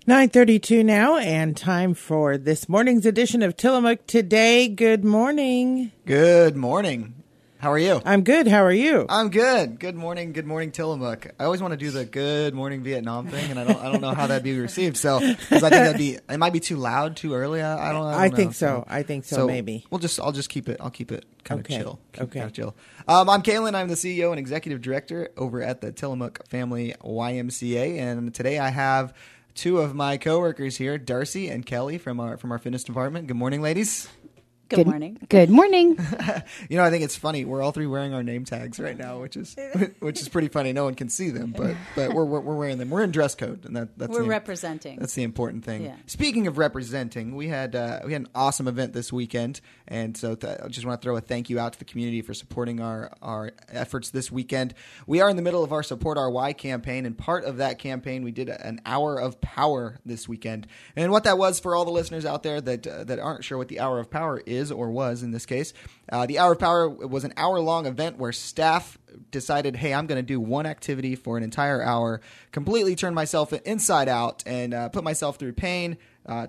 9:32 now, and time for this morning's edition of Tillamook Today. Good morning. Good morning. How are you? I'm good. How are you? I'm good. Good morning, Tillamook. I always want to do the good morning Vietnam thing, and I don't know how that'd be received. So, because I think it might be too loud, too early. I don't know. I think so. I think so. Maybe. I'll just keep it. I'll keep it kind of chill. Okay. Kind of chill. I'm Kaylan. I'm the CEO and executive director over at the Tillamook Family YMCA, and today I have two of my coworkers here, Darcy and Kelly from our fitness department. Good morning, ladies. Good morning. Good morning. You know, I think it's funny. We're all three wearing our name tags right now, which is pretty funny. No one can see them, but we're wearing them. We're in dress code, and that's representing. That's the important thing. Yeah. Speaking of representing, we had an awesome event this weekend, and so I just want to throw a thank you out to the community for supporting our efforts this weekend. We are in the middle of our Support Our Y campaign, and part of that campaign, we did an hour of power this weekend. And what that was for all the listeners out there that aren't sure what the hour of power is or was in this case, the Hour of Power was an hour-long event where staff decided, hey, I'm going to do one activity for an entire hour, completely turn myself inside out, and put myself through pain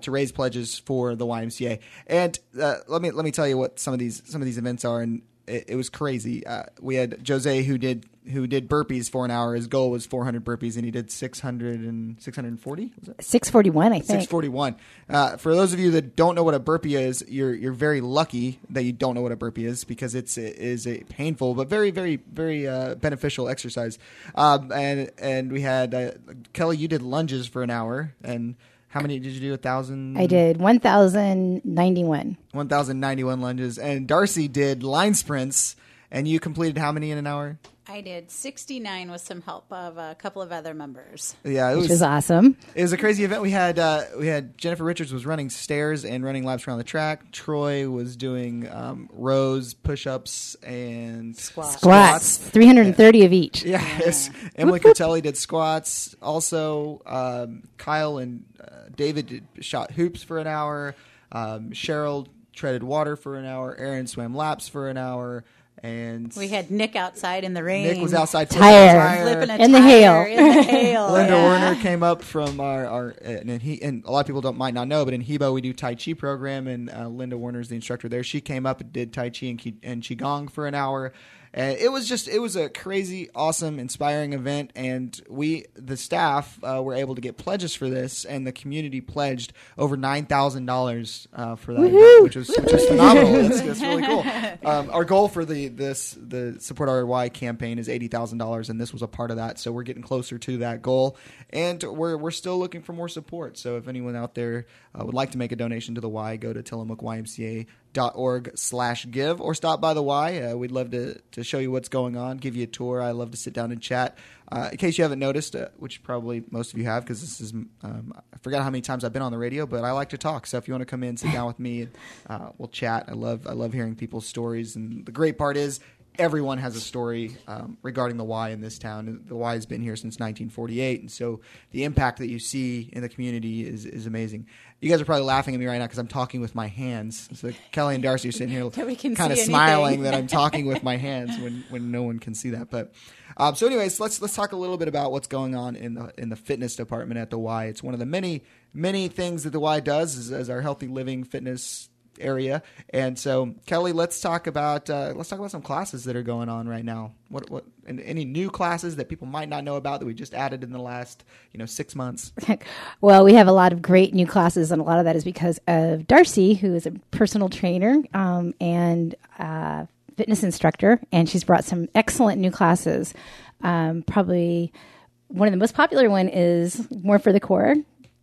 to raise pledges for the YMCA. And let me tell you what some of these events are, and it was crazy. We had Jose who did burpees for an hour. His goal was 400 burpees, and he did 640. Was it 641? I think 641. For those of you that don't know what a burpee is, you're very lucky that you don't know what a burpee is, because it is a painful but very very very beneficial exercise. And we had Kelly. You did lunges for an hour, and how many did you do? 1,000? I did 1,091. 1,091 lunges. And Darcy did line sprints, and you completed how many in an hour? I did 69 with some help of a couple of other members. Yeah, which was awesome. It was a crazy event. We had Jennifer Richards was running stairs and running laps around the track. Troy was doing rows, push-ups, and squats. 330 of each. Yeah. Yes. Emily Cotelli did squats. Also, Kyle and David shot hoops for an hour. Cheryl treaded water for an hour. Aaron swam laps for an hour. And we had Nick outside in the rain. Nick was outside flipping in the hail. Linda Werner came up from our and a lot of people might not know, but in Hebo we do Tai Chi program, and Linda Werner is the instructor there. She came up and did Tai Chi and Qigong for an hour. It was a crazy, awesome, inspiring event, and the staff, were able to get pledges for this, and the community pledged over $9,000 for that event, which was phenomenal. That's really cool. Our goal for the Support Our Y campaign is $80,000, and this was a part of that. So we're getting closer to that goal, and we're still looking for more support. So if anyone out there would like to make a donation to the Y, go to TillamookyMCA.org/give or stop by the Y. We'd love to show you what's going on, give you a tour. I love to sit down and chat. In case you haven't noticed, which probably most of you have, because this is I forgot how many times I've been on the radio, but I like to talk. So if you want to come in, sit down with me, we'll chat. I love hearing people's stories, and the great part is everyone has a story regarding the Y in this town. The Y has been here since 1948, and so the impact that you see in the community is amazing. You guys are probably laughing at me right now because I'm talking with my hands. So Kelly and Darcy are sitting here kind of smiling that I'm talking with my hands when no one can see that. But so anyways, let's talk a little bit about what's going on in the fitness department at the Y. It's one of the many things that the Y does as our healthy living fitness area. And so Kelly, let's talk about some classes that are going on right now. What and any new classes that people might not know about that we just added in the last 6 months? Well, we have a lot of great new classes, and a lot of that is because of Darcy, who is a personal trainer and fitness instructor, and she's brought some excellent new classes. Probably one of the most popular one is More for the Core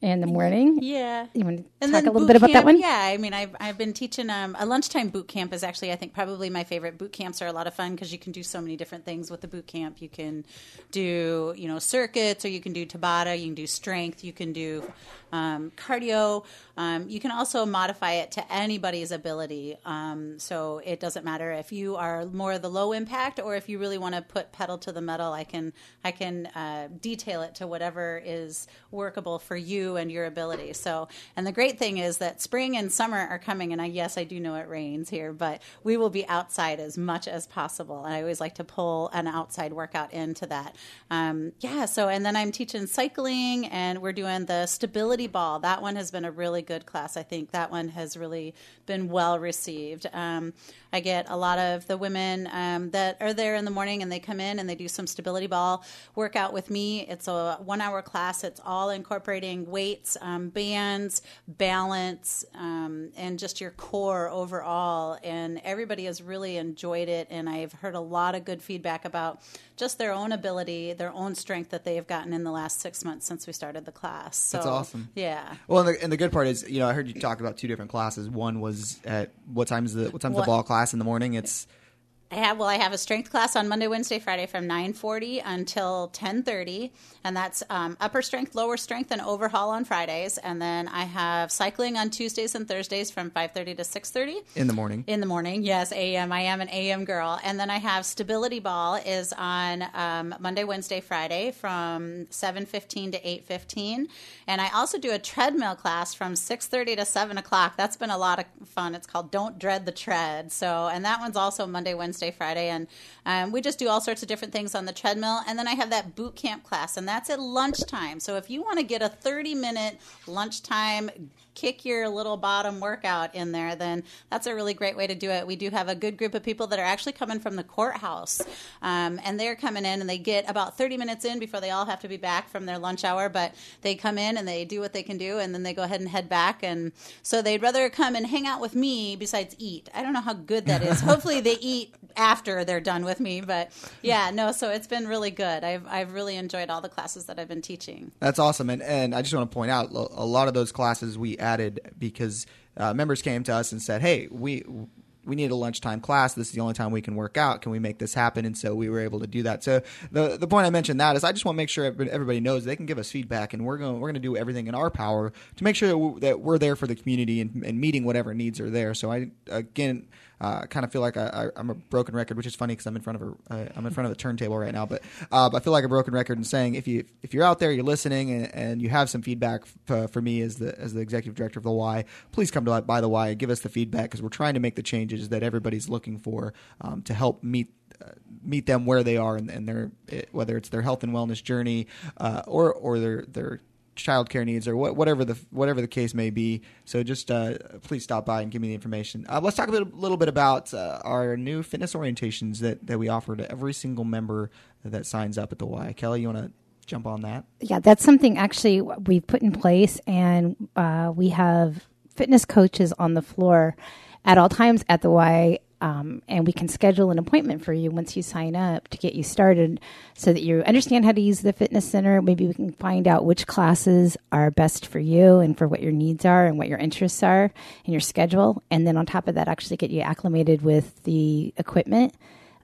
in the morning. Yeah. You want to talk a little bit about that one? Yeah. I mean, I've been teaching a lunchtime boot camp is actually, I think, probably my favorite. Boot camps are a lot of fun because you can do so many different things with the boot camp. You can do, circuits, or you can do Tabata, you can do strength, you can do cardio. You can also modify it to anybody's ability. So it doesn't matter if you are more the low impact or if you really want to put pedal to the metal. I can detail it to whatever is workable for you you and your ability. So, and the great thing is that spring and summer are coming, and yes, I do know it rains here, but we will be outside as much as possible. And I always like to pull an outside workout into that. So, and then I'm teaching cycling, and we're doing the stability ball. That one has been a really good class. I think that one has really been well received. I get a lot of the women that are there in the morning, and they come in and they do some stability ball workout with me. It's a 1-hour class. It's all incorporating weights, bands, balance, and just your core overall. And everybody has really enjoyed it. And I've heard a lot of good feedback about just their own ability, their own strength that they have gotten in the last 6 months since we started the class. So, that's awesome. Yeah. Well, and the good part is, I heard you talk about 2 different classes. One was at what time's the ball class in the morning? It's I have a strength class on Monday, Wednesday, Friday from 9:40 until 10:30, and that's upper strength, lower strength, and overhaul on Fridays. And then I have cycling on Tuesdays and Thursdays from 5:30 to 6:30 in the morning. In the morning, yes, a.m. I am an a.m. girl. And then I have stability ball is on Monday, Wednesday, Friday from 7:15 to 8:15, and I also do a treadmill class from 6:30 to 7 o'clock. That's been a lot of fun. It's called Don't Dread the Tread. So, and that one's also Monday, Wednesday, Friday, and we just do all sorts of different things on the treadmill. And then I have that boot camp class, and that's at lunchtime. So if you want to get a 30-minute lunchtime kick your little bottom workout in there, then that's a really great way to do it. We do have a good group of people that are actually coming from the courthouse, and they're coming in, and they get about 30 minutes in before they all have to be back from their lunch hour, but they come in and they do what they can do, and then they go ahead and head back. And so they'd rather come and hang out with me besides eat. I don't know how good that is. Hopefully they eat after they're done with me, but so it's been really good. I've really enjoyed all the classes that I've been teaching. That's awesome. And I just want to point out, a lot of those classes we added because members came to us and said, hey, we need a lunchtime class. This is the only time we can work out. Can we make this happen? And so we were able to do that. So the point I mentioned that is I just want to make sure everybody knows they can give us feedback, and we're going to do everything in our power to make sure that we're there for the community and meeting whatever needs are there. So I, again, kind of feel like I'm a broken record, which is funny because I'm in front of a turntable right now. But I feel like a broken record in saying if you're out there, you're listening, and you have some feedback for me as the executive director of the Y, please come to By the Y and give us the feedback, because we're trying to make the changes that everybody's looking for to help meet them where they are and their, whether it's their health and wellness journey or their childcare needs, or whatever the case may be. So just please stop by and give me the information. Let's talk a little bit about our new fitness orientations that we offer to every single member that signs up at the Y. Kelly, you want to jump on that? Yeah, that's something actually we've put in place, and we have fitness coaches on the floor at all times at the Y. And we can schedule an appointment for you once you sign up to get you started so that you understand how to use the fitness center. Maybe we can find out which classes are best for you and for what your needs are and what your interests are in your schedule. And then on top of that, actually get you acclimated with the equipment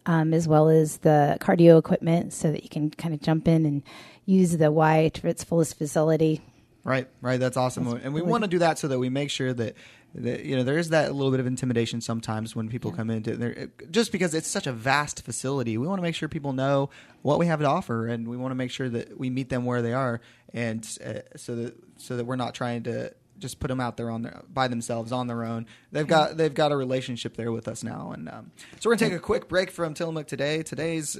as well as the cardio equipment so that you can kind of jump in and use the Y to its fullest facility. Right. That's awesome. And we want to do that so that we make sure that there is that little bit of intimidation sometimes when people come into there, just because it's such a vast facility. We want to make sure people know what we have to offer, and we want to make sure that we meet them where they are, and so that we're not trying to just put them out there by themselves on their own. They've got a relationship there with us now, and so we're gonna take a quick break from Tillamook today. Today's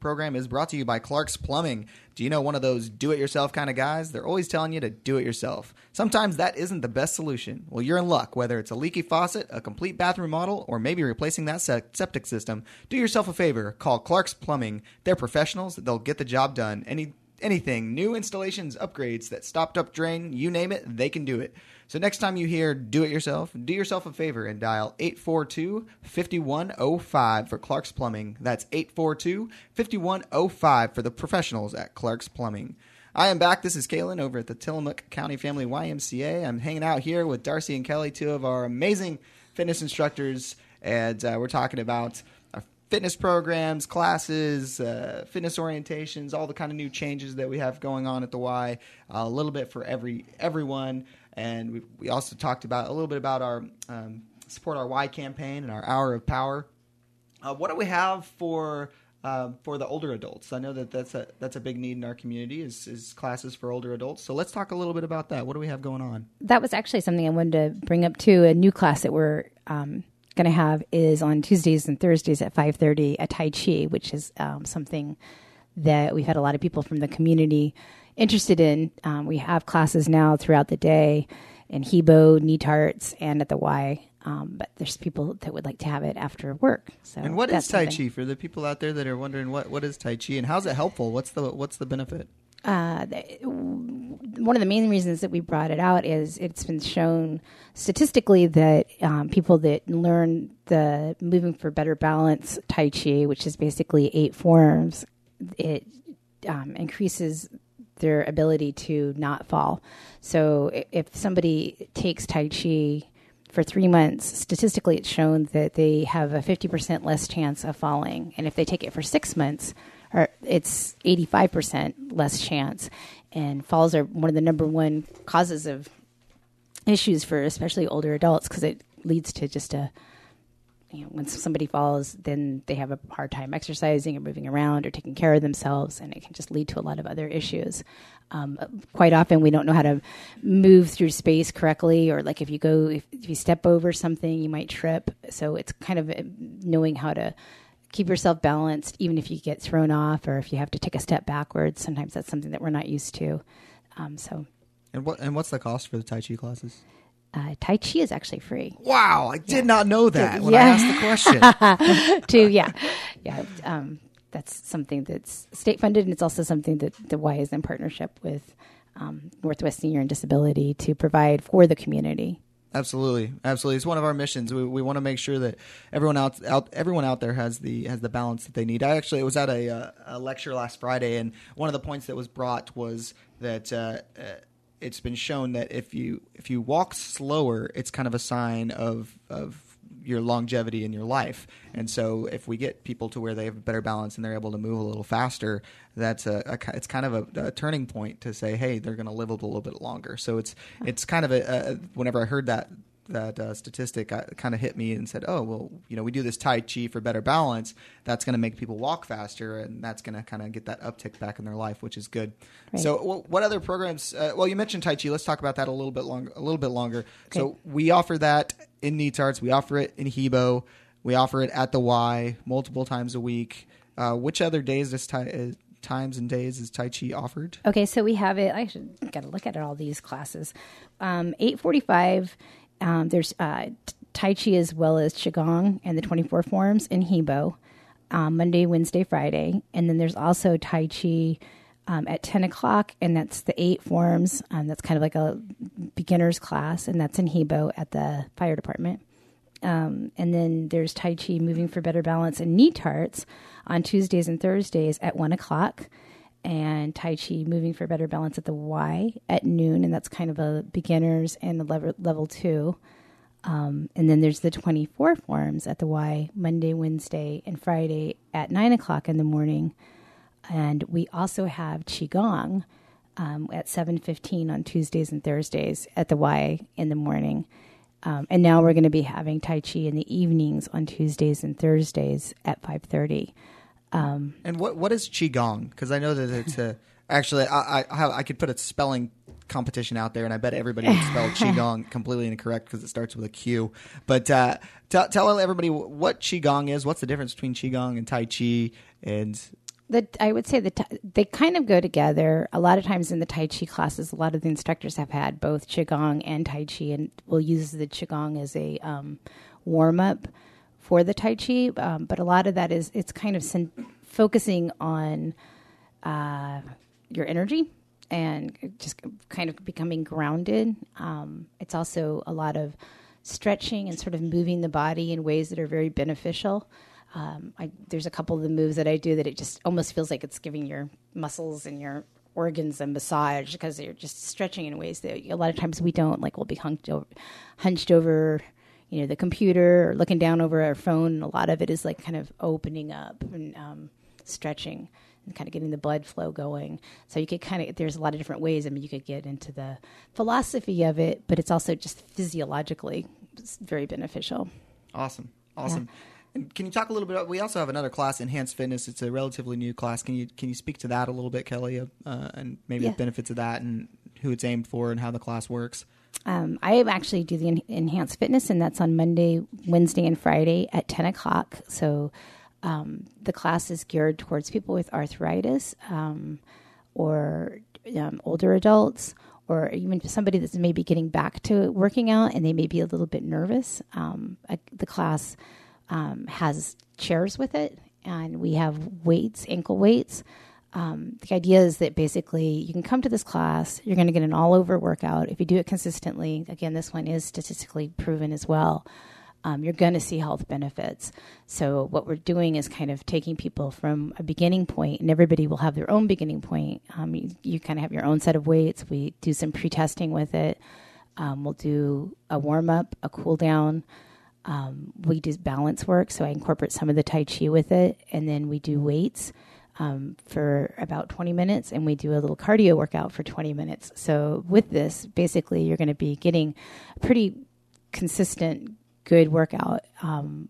program is brought to you by Clark's Plumbing. Do you know one of those do-it-yourself kind of guys? They're always telling you to do it yourself. Sometimes that isn't the best solution. Well, you're in luck. Whether it's a leaky faucet, a complete bathroom remodel, or maybe replacing that septic system, do yourself a favor. Call Clark's Plumbing. They're professionals. They'll get the job done. Anything, new installations, upgrades, that stopped up drain, you name it, they can do it. So next time you hear do it yourself, do yourself a favor and dial 842-5105 for Clark's Plumbing. That's 842-5105 for the professionals at Clark's Plumbing. I am back. This is Kaylan over at the Tillamook County Family YMCA. I'm hanging out here with Darcy and Kelly, two of our amazing fitness instructors, and we're talking about fitness programs, classes, fitness orientations, all the kind of new changes that we have going on at the Y, a little bit for everyone. And we also talked about a little bit about our Support Our Y campaign and our Hour of Power. What do we have for for the older adults. I know that that's a big need in our community is classes for older adults. So let's talk a little bit about that. What do we have going on? That was actually something I wanted to bring up too. A new class that we're going to have is on Tuesdays and Thursdays at 5:30 a Tai Chi, which is something that we've had a lot of people from the community interested in. We have classes now throughout the day in Hebo, Knee Tarts, and at the Y. But there's people that would like to have it after work. So, and what is Tai Chi for the people out there that are wondering what is Tai Chi and how's it helpful? What's the benefit? One of the main reasons that we brought it out is it's been shown statistically that people that learn the Moving for Better Balance Tai Chi, which is basically 8 forms, it increases their ability to not fall. So if somebody takes Tai Chi for 3 months, statistically it's shown that they have a 50% less chance of falling. And if they take it for 6 months, it's 85% less chance. And falls are one of the number one causes of issues for especially older adults because it leads to just when somebody falls, then they have a hard time exercising or moving around or taking care of themselves, and it can just lead to a lot of other issues. Quite often, we don't know how to move through space correctly, or like if you step over something, you might trip. So it's kind of knowing how to keep yourself balanced, even if you get thrown off or if you have to take a step backwards. Sometimes that's something that we're not used to. And what's the cost for the Tai Chi classes? Tai Chi is actually free. Wow, I did not know that when I asked the question. That's something that's state funded, and it's also something that the Y is in partnership with Northwest Senior and Disability to provide for the community. Absolutely. It's one of our missions. We want to make sure that everyone out there has the balance that they need. I was at a lecture last Friday, and one of the points that was brought was that it's been shown that if you walk slower, it's kind of a sign of your longevity in your life. And so if we get people to where they have a better balance and they're able to move a little faster, that's it's kind of a turning point to say, hey, they're going to live a little bit longer. So it's kind of whenever I heard that statistic, it kind of hit me and said, oh, well, we do this Tai Chi for better balance. That's going to make people walk faster, and that's going to kind of get that uptick back in their life, which is good. Right. So what other programs? Well, you mentioned Tai Chi. Let's talk about that a little bit longer. Okay. So we offer that in Knee Tarts. We offer it in Hebo. We offer it at the Y multiple times a week. Which other days times and days is Tai Chi offered? Okay, so we have it. I should got to look at all these classes. 8:45. There's Tai Chi as well as Qigong and the 24 forms in Hebo, Monday, Wednesday, Friday. And then there's also Tai Chi at 10 o'clock, and that's the 8 forms. That's kind of like a beginner's class, and that's in Hebo at the fire department. And then there's Tai Chi Moving for Better Balance and Knee Tarts on Tuesdays and Thursdays at 1 o'clock. And Tai Chi Moving for Better Balance at the Y at noon, and that's kind of a beginner's and a level 2. And then there's the 24 forms at the Y Monday, Wednesday, and Friday at 9 o'clock in the morning. And we also have Qigong at 7:15 on Tuesdays and Thursdays at the Y in the morning. And now we're going to be having Tai Chi in the evenings on Tuesdays and Thursdays at 5:30. And what is Qigong? Because I know that it's actually I could put a spelling competition out there, and I bet everybody would spell Qigong completely incorrect because it starts with a Q. But tell everybody what Qigong is. What's the difference between Qigong and Tai Chi? And I would say that they kind of go together. A lot of times in the Tai Chi classes, a lot of the instructors have had both Qigong and Tai Chi, and will use the Qigong as a warm-up for the Tai Chi. But a lot of that it's kind of focusing on your energy and just kind of becoming grounded. It's also a lot of stretching and sort of moving the body in ways that are very beneficial. There's a couple of the moves that I do that it just almost feels like it's giving your muscles and your organs a massage because you're just stretching in ways that a lot of times we don't. Like we'll be hunched over, the computer or looking down over our phone. And a lot of it is like kind of opening up and stretching and kind of getting the blood flow going. So you could there's a lot of different ways. I mean, you could get into the philosophy of it, but it's also just physiologically very beneficial. Awesome. Yeah. And can you talk a little bit? We also have another class, Enhanced Fitness. It's a relatively new class. Can you speak to that a little bit, Kelly, and maybe the benefits of that and who it's aimed for and how the class works? I actually do the Enhanced Fitness, and that's on Monday, Wednesday, and Friday at 10 o'clock. So the class is geared towards people with arthritis or older adults, or even somebody that's maybe getting back to working out and they may be a little bit nervous. The class has chairs with it, and we have weights, ankle weights. The idea is that basically you can come to this class, you're going to get an all-over workout. If you do it consistently, again, this one is statistically proven as well, you're going to see health benefits. So what we're doing is kind of taking people from a beginning point, and everybody will have their own beginning point. You kind of have your own set of weights. We do some pre-testing with it. We'll do a warm-up, a cool-down. We do balance work, so I incorporate some of the Tai Chi with it, and then we do weights for about 20 minutes, and we do a little cardio workout for 20 minutes. So with this, basically, you're going to be getting a pretty consistent, good workout. One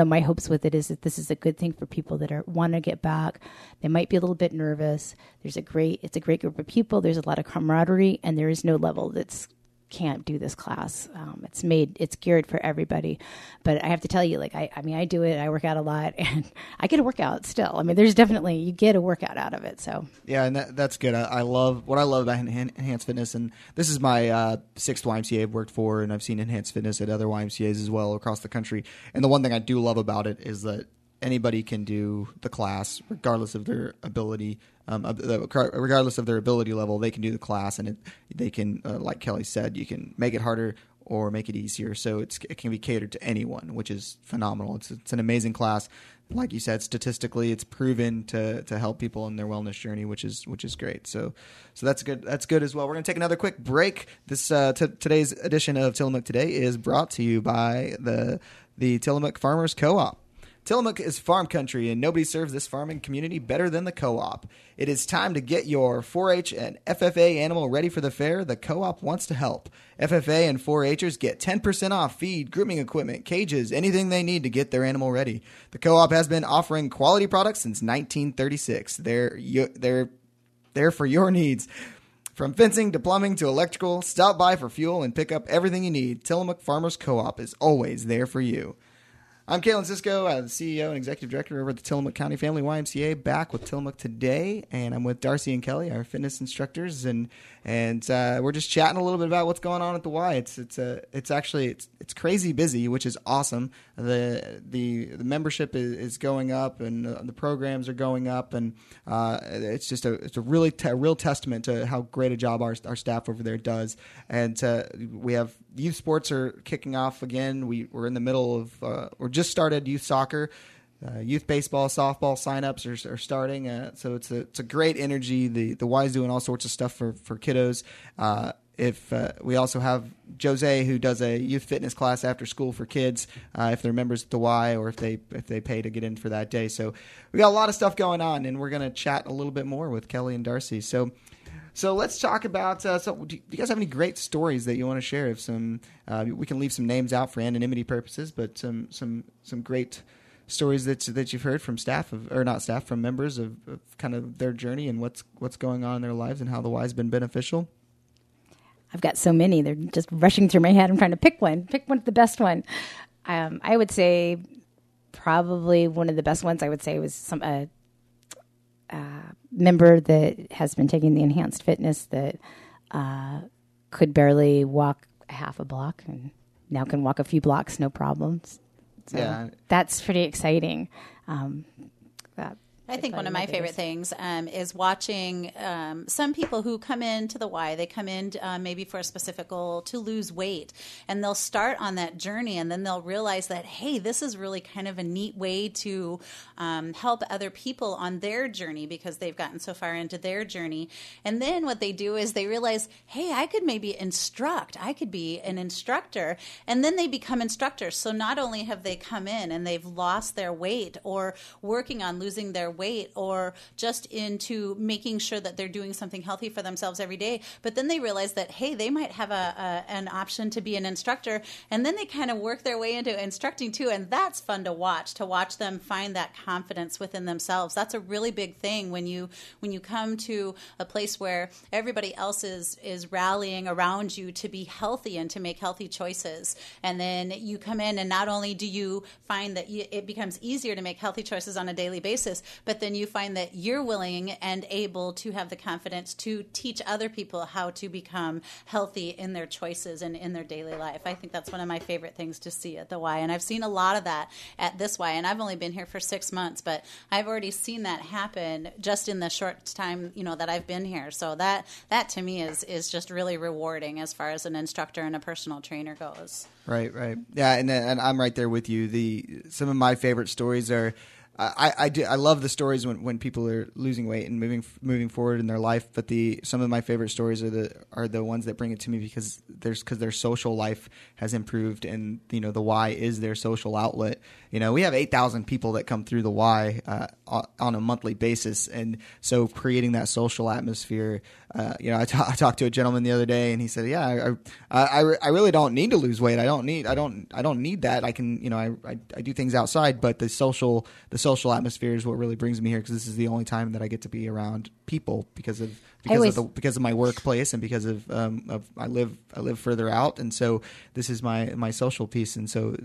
of my hopes with it is that this is a good thing for people that want to get back. They might be a little bit nervous. It's a great group of people. There's a lot of camaraderie, and there is no level that's can't do this class. It's geared for everybody. But I have to tell you, I do it. I work out a lot, and I get a workout still. I mean, there's definitely, you get a workout out of it. So yeah, and that's good. I love about Enhanced Fitness, and this is my sixth YMCA I've worked for, and I've seen Enhanced Fitness at other YMCAs as well across the country. And the one thing I do love about it is that anybody can do the class regardless of their ability. Regardless of their ability level, they can do the class, and they can, like Kelly said, you can make it harder or make it easier. So it can be catered to anyone, which is phenomenal. It's an amazing class. Like you said, statistically, it's proven to help people in their wellness journey, which is great. So that's good. That's good as well. We're going to take another quick break. This today's edition of Tillamook Today is brought to you by the Tillamook Farmers Co-op. Tillamook is farm country, and nobody serves this farming community better than the co-op. It is time to get your 4-H and FFA animal ready for the fair. The co-op wants to help. FFA and 4-Hers get 10% off feed, grooming equipment, cages, anything they need to get their animal ready. The co-op has been offering quality products since 1936. They're there for your needs. From fencing to plumbing to electrical, stop by for fuel and pick up everything you need. Tillamook Farmers Co-op is always there for you. I'm Kaylan Sisco, the CEO and Executive Director over at the Tillamook County Family YMCA, back with Tillamook Today, and I'm with Darcy and Kelly, our fitness instructors, and we're just chatting a little bit about what's going on at the Y. It's crazy busy, which is awesome. The membership is going up, and the programs are going up, and it's a real testament to how great a job our staff over there does. And we have youth sports are kicking off again. We're in the middle of we're just started youth soccer. Youth baseball, softball signups are starting, so it's a great energy. The Y's doing all sorts of stuff for kiddos. If we also have Jose, who does a youth fitness class after school for kids, if they're members at the Y or if they pay to get in for that day. So we got a lot of stuff going on, and we're going to chat a little bit more with Kelly and Darcy. So let's talk about. Do you guys have any great stories that you want to share? If we can leave some names out for anonymity purposes, but some great stories that you've heard from from members of kind of their journey and what's going on in their lives and how the Y's been beneficial. I've got so many; they're just rushing through my head. I'm trying to pick one, the best one. I would say probably one of the best ones. I would say was some member that has been taking the Enhanced Fitness that could barely walk half a block and now can walk a few blocks, no problems. So yeah, that's pretty exciting. I think one of my favorite things is watching some people who come into the Y. They come in maybe for a specific goal to lose weight, and they'll start on that journey, and then they'll realize that, hey, this is really kind of a neat way to help other people on their journey because they've gotten so far into their journey. And then what they do is they realize, hey, I could maybe instruct. I could be an instructor. And then they become instructors. So not only have they come in and they've lost their weight or working on losing their weight weight or just into making sure that they're doing something healthy for themselves every day. But then they realize that, hey, they might have an option to be an instructor. And then they kind of work their way into instructing too. And that's fun to watch them find that confidence within themselves. That's a really big thing when you come to a place where everybody else is rallying around you to be healthy and to make healthy choices. And then you come in and not only do you find that it becomes easier to make healthy choices on a daily basis, but then you find that you're willing and able to have the confidence to teach other people how to become healthy in their choices and in their daily life. I think that's one of my favorite things to see at the Y. And I've seen a lot of that at this Y. And I've only been here for 6 months, but I've already seen that happen just in the short time, that I've been here. So that to me is just really rewarding as far as an instructor and a personal trainer goes. Right. Yeah, and I'm right there with you. Some of my favorite stories are, I love the stories when people are losing weight and moving forward in their life. But some of my favorite stories are the ones that bring it to me because their social life has improved, and the Y is their social outlet. We have 8,000 people that come through the Y on a monthly basis, and so creating that social atmosphere. I talked to a gentleman the other day, and he said, "Yeah, I really don't need to lose weight. I don't need that. I can, I do things outside, but the social atmosphere is what really brings me here because this is the only time that I get to be around people because of my workplace and because of I live further out, and so this is my social piece, and so."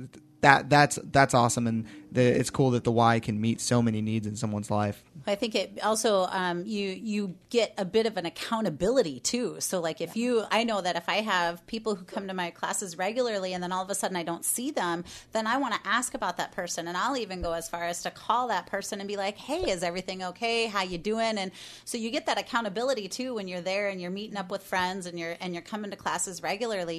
That's awesome, and it's cool that the Y can meet so many needs in someone's life. I think it also you get a bit of an accountability too. So like I know that if I have people who come to my classes regularly and then all of a sudden I don't see them, then I want to ask about that person, and I'll even go as far as to call that person and be like, "Hey, is everything okay? How you doing?" And so you get that accountability too when you're there and you're meeting up with friends and you're coming to classes regularly.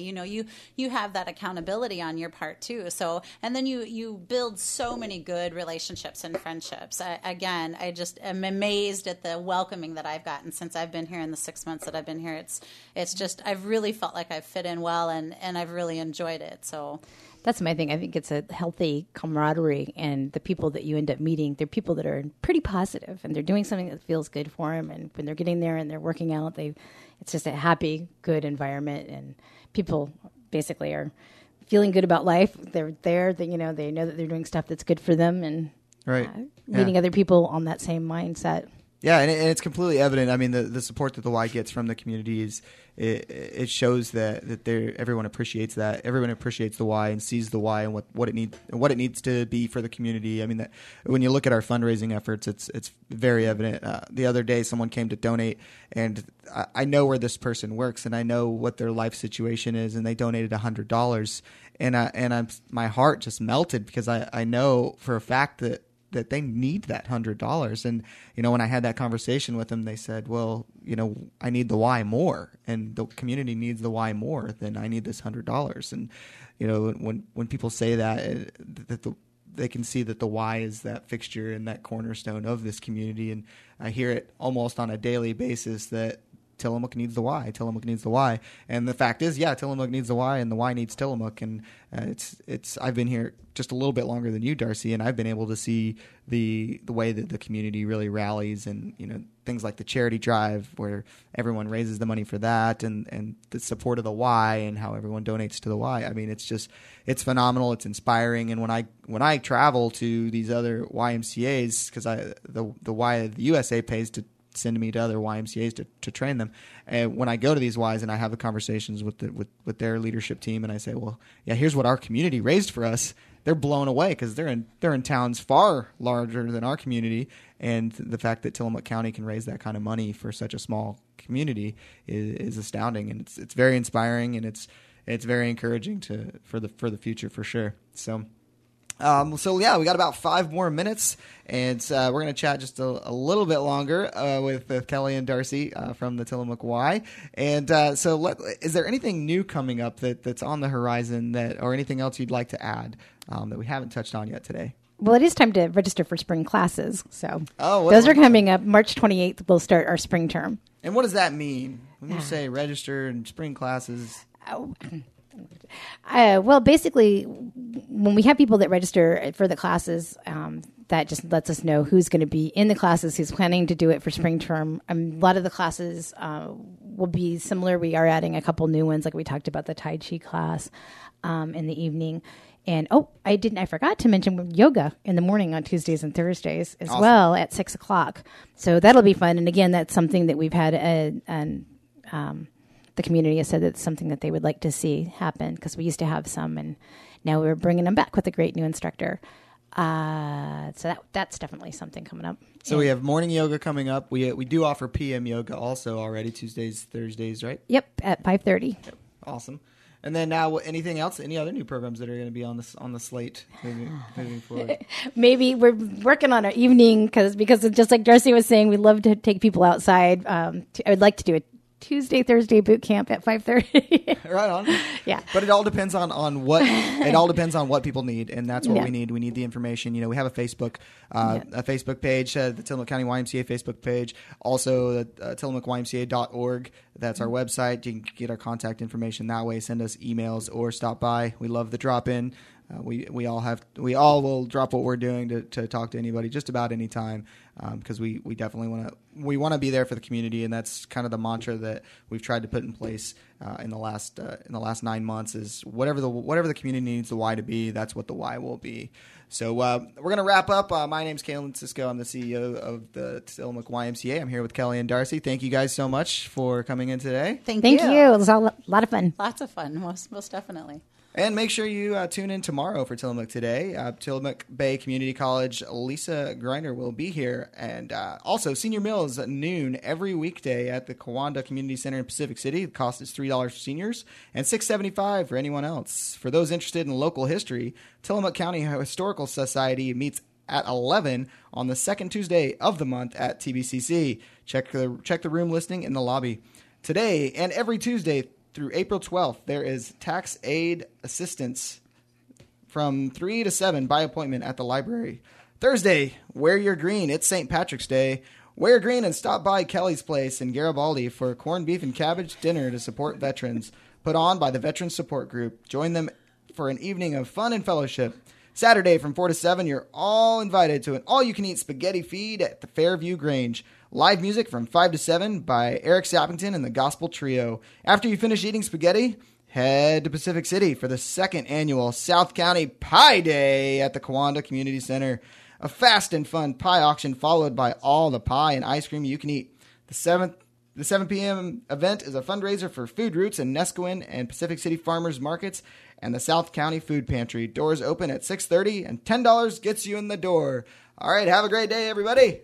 You have that accountability on your part too. So. And then you build so many good relationships and friendships. I just am amazed at the welcoming that I've gotten since I've been here in the 6 months that I've been here. It's just I've really felt like I've fit in well, and I've really enjoyed it. So that's my thing. I think it's a healthy camaraderie, and the people that you end up meeting, they're people that are pretty positive, and they're doing something that feels good for them. And when they're getting there and they're working out, it's just a happy, good environment, and people basically are feeling good about life. They're there, they know that they're doing stuff that's good for them, and meeting other people on that same mindset. Yeah, and it's completely evident. I mean, the support that the Y gets from the community it shows that everyone appreciates that. Everyone appreciates the Y and sees the Y and what it needs to be for the community. I mean, that when you look at our fundraising efforts, it's very evident. The other day, someone came to donate, and I know where this person works, and I know what their life situation is, and they donated $100, and my heart just melted because I know for a fact that they need that $100. And, when I had that conversation with them, they said, well, I need the Y more, and the community needs the Y more than I need this $100. And, when people say that they can see that the Y is that fixture and that cornerstone of this community. And I hear it almost on a daily basis that Tillamook needs the Y. Tillamook needs the Y. And the fact is, Tillamook needs the Y, and the Y needs Tillamook. And I've been here just a little bit longer than you, Darcy, and I've been able to see the way that the community really rallies, and things like the charity drive where everyone raises the money for that, and the support of the Y and how everyone donates to the Y. I mean, it's phenomenal. It's inspiring. And when I travel to these other YMCAs, because the Y the USA pays to send me to other YMCAs to train them. And when I go to these Ys and I have the conversations with their leadership team, and I say, well, here's what our community raised for us, they're blown away because they're in towns far larger than our community, and the fact that Tillamook County can raise that kind of money for such a small community is astounding, and it's very inspiring, and it's very encouraging for the future for sure. So. We got about 5 more minutes, and we're going to chat just a little bit longer with Kelly and Darcy from the Tillamook Y. And is there anything new coming up that's on the horizon or anything else you'd like to add that we haven't touched on yet today? Well, it is time to register for spring classes. So those are coming up. March 28th, we'll start our spring term. And what does that mean when you say register and spring classes? Well, basically, when we have people that register for the classes, that just lets us know who's going to be in the classes, who's planning to do it for spring term. A lot of the classes will be similar. We are adding a couple new ones, like we talked about the Tai Chi class in the evening. And I forgot to mention yoga in the morning on Tuesdays and Thursdays as well at 6:00. So that'll be fun. And again, that's something that we've had, and the community has said that's something that they would like to see happen, because we used to have some, and now we're bringing them back with a great new instructor. So that's definitely something coming up. So we have morning yoga coming up. We do offer PM yoga also already, Tuesdays, Thursdays, right? Yep, at 5:30. Yep. Awesome. And then now, anything else? Any other new programs that are going to be on the slate moving forward? Maybe we're working on our evening because just like Darcy was saying, we love to take people outside. I would like to do a Tuesday, Thursday boot camp at 5:30. Right on. Yeah. But it all depends on what people need, and that's what we need. We need the information. We have a Facebook page, the Tillamook County YMCA Facebook page, also TillamookYMCA.org. That's our website. You can get our contact information that way. Send us emails or stop by. We love the drop in. We all will drop what we're doing to talk to anybody just about any time, because we definitely want to be there for the community, and that's kind of the mantra that we've tried to put in place in the last 9 months. Is whatever the community needs the Y to be, that's what the Y will be. So we're gonna wrap up. My name's Kaylan Sisco. I'm the CEO of the Tillamook YMCA. I'm here with Kelly and Darcy. Thank you guys so much for coming in today. Thank you. It was a lot of fun. Lots of fun, most definitely. And make sure you tune in tomorrow for Tillamook Today. Tillamook Bay Community College, Lisa Grinder will be here. And also, senior meals at noon every weekday at the Kawanda Community Center in Pacific City. The cost is $3 for seniors and $6.75 for anyone else. For those interested in local history, Tillamook County Historical Society meets at 11 on the second Tuesday of the month at TBCC. Check the room listing in the lobby. Today and every Tuesday through April 12th, there is tax aid assistance from 3 to 7 by appointment at the library. Thursday, wear your green. It's St. Patrick's Day. Wear green and stop by Kelly's Place in Garibaldi for corned beef and cabbage dinner to support veterans, put on by the Veterans Support Group. Join them for an evening of fun and fellowship. Saturday from 4 to 7, you're all invited to an all-you-can-eat spaghetti feed at the Fairview Grange. Live music from 5 to 7 by Eric Sappington and the Gospel Trio. After you finish eating spaghetti, head to Pacific City for the second annual South County Pie Day at the Kawanda Community Center. A fast and fun pie auction followed by all the pie and ice cream you can eat. The 7 p.m. event is a fundraiser for Food Roots in Nescoin and Pacific City Farmers Markets and the South County Food Pantry. Doors open at 6:30 and $10 gets you in the door. All right, have a great day, everybody.